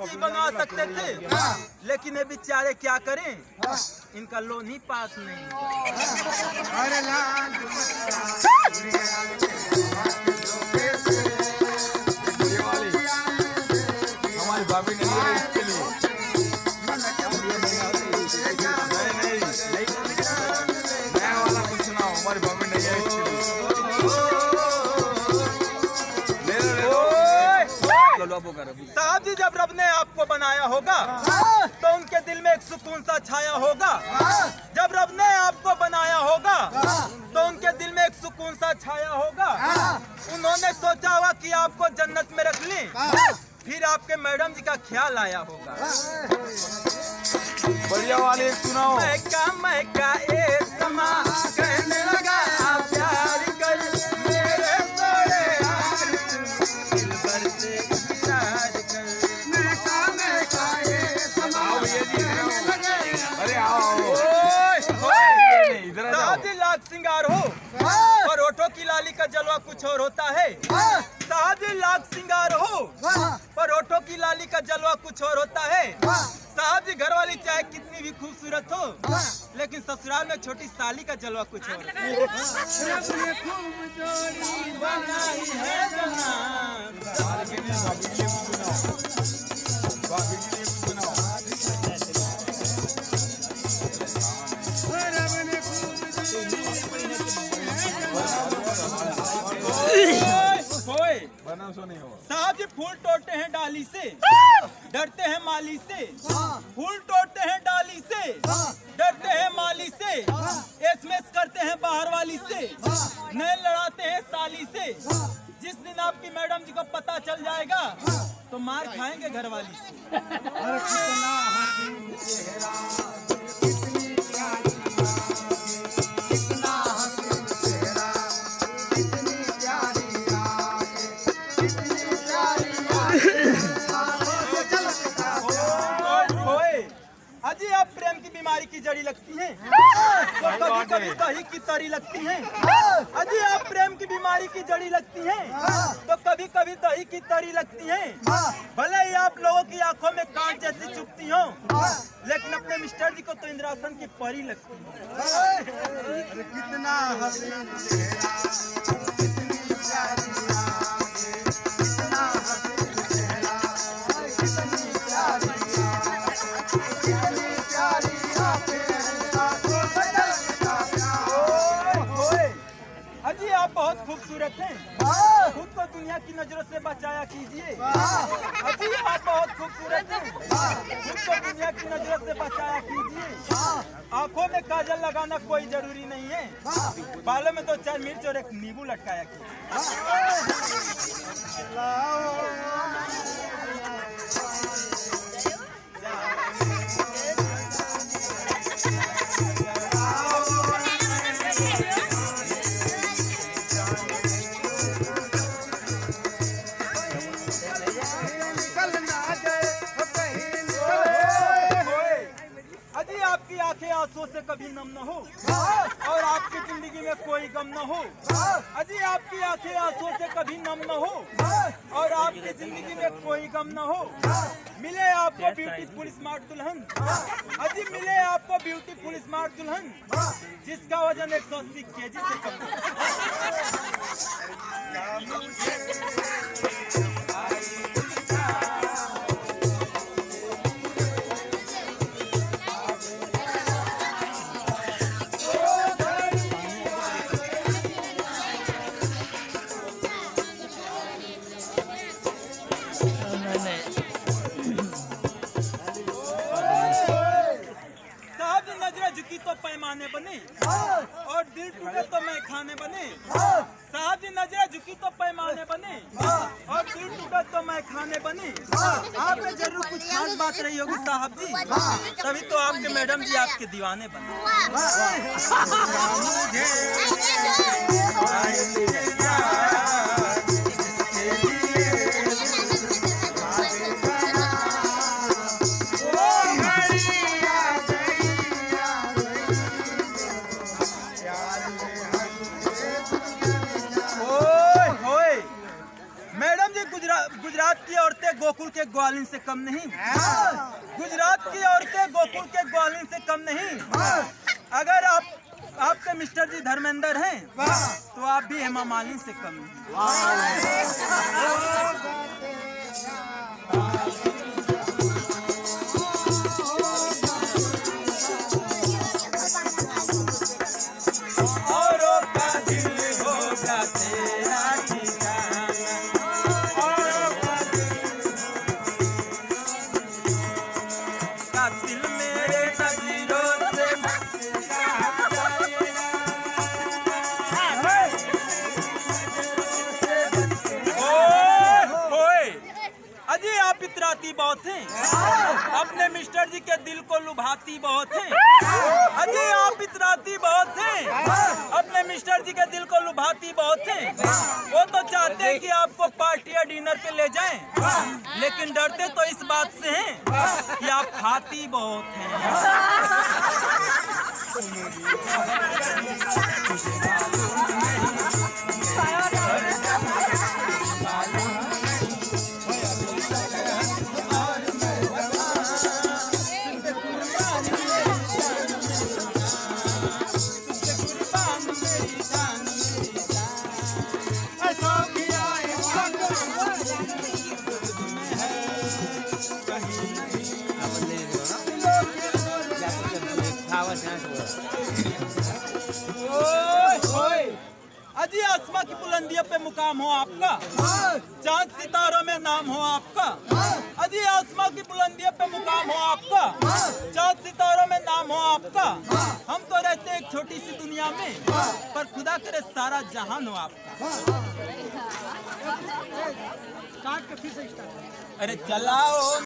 जी बनवा सकते थे, लेकिन ये बेचारे क्या करें, इनका लोन ही पास नहीं। हमारी भाभी नहीं है इसके लिए। नया वाला कुछ सुनाओ, हमारी भाभी नहीं है इसके लिए। साहब जी, जब रब ने आपको बनाया होगा तो उनके दिल में एक सुकून सा छाया होगा। जब रब ने आपको बनाया होगा तो उनके दिल में एक सुकून सा छाया होगा। उन्होंने सोचा होगा कि आपको जन्नत में रख लें, फिर आपके मैडम जी का ख्याल आया होगा। बढ़िया वाले सुनाओ। महका ए समा कहने लगा आप प्यार कर, मेरे सोए यार दिल भर से इकरार कर। महका ए समा कहने लगा। अरे आओ। शादी लाख सिंगार हो और होठों की लाली का जलवा कुछ और होता है। शादी लाख सिंगार हो पर होठों की लाली का जलवा कुछ और होता है। साहब जी, घर वाली चाहे कितनी भी खूबसूरत हो, लेकिन ससुराल में छोटी साली का जलवा कुछ और होता है। साहब जी, फूल तोड़ते हैं डाली से, डरते हैं माली से। फूल तोड़ते हैं डाली से, डरते हैं माली से। एसएमएस करते हैं बाहर वाली से, नैन लड़ाते हैं साली से। जिस दिन आपकी मैडम जी को पता चल जाएगा तो मार खाएंगे घर वाली से। अजी, आप प्रेम की बीमारी की जड़ी लगती हैं तो कभी कभी दही की तरी लगती हैं। अजी, आप प्रेम की बीमारी की जड़ी लगती हैं तो कभी कभी दही की तरी लगती हैं। भले ही आप लोगों की आंखों में कांच जैसी चुभती हो, लेकिन अपने मिस्टर जी को तो इंद्रासन की परी लगती है। कितना अजी, आप बहुत खूबसूरत हैं, खुद को दुनिया की नजरों से बचाया कीजिए। अजी, आप बहुत खूबसूरत हैं, खुद को दुनिया की नजरों से बचाया कीजिए। आंखों में काजल लगाना कोई जरूरी नहीं है, बालों में 2-4 मिर्च और एक नींबू लटकाया कीजिए। अजी, आपकी आंखें आंसुओं से कभी नम न हो और आपकी जिंदगी में कोई गम न हो। अजी, आपकी आंखें आंसुओं से कभी नम न हो और आपकी जिंदगी में कोई गम न हो। मिले आपको ब्यूटीफुल स्मार्ट दुल्हन। अजी, मिले आपको ब्यूटीफुल स्मार्ट दुल्हन जिसका वजन 180 केजी से कम पैमाने बने और दिल टूटे तो मैं खाने बने। साहब जी, नजरें झुकी तो पैमाने बने और दिल टूटे तो मैं खाने बने। आप में जरूर कुछ खास बात रही होगी साहब जी, तभी तो आपके मैडम जी आपके दीवाने बने। गुजरात की और औरतें गोकुल के ग्वालिन से कम नहीं, गुजरात की औरतें गोकुल के ग्वालिन से कम नहीं। अगर आपके मिस्टर जी धर्मेंद्र हैं तो आप भी हेमा मालिनी से कम नहीं। औरों का दिल होगा तेरा ठिकाना, औरों का दिल मेरे नज़रों से अजी आप इतराती बहुत हैं, अपने मिस्टर जी के दिल को लुभाती बहुत हैं। अजी आप इतराती बहुत हैं, अपने मिस्टर जी के दिल को लुभाती बहुत हैं। वो तो चाहते हैं कि आपको पार्टी या डिनर पे ले जाएं, लेकिन डरते तो इस बात से हैं कि आप खाती बहुत हैं। अजी आसमां की बुलंदियों पे मुकाम हो आपका, चांद सितारों में नाम हो आपका। अजी आसमां की बुलंदियों पे मुकाम हो आपका, चांद सितारों में नाम हो आपका। हम तो रहते हैं एक छोटी सी दुनिया में, पर खुदा करे सारा जहान हो आपका। अरे चलाओ।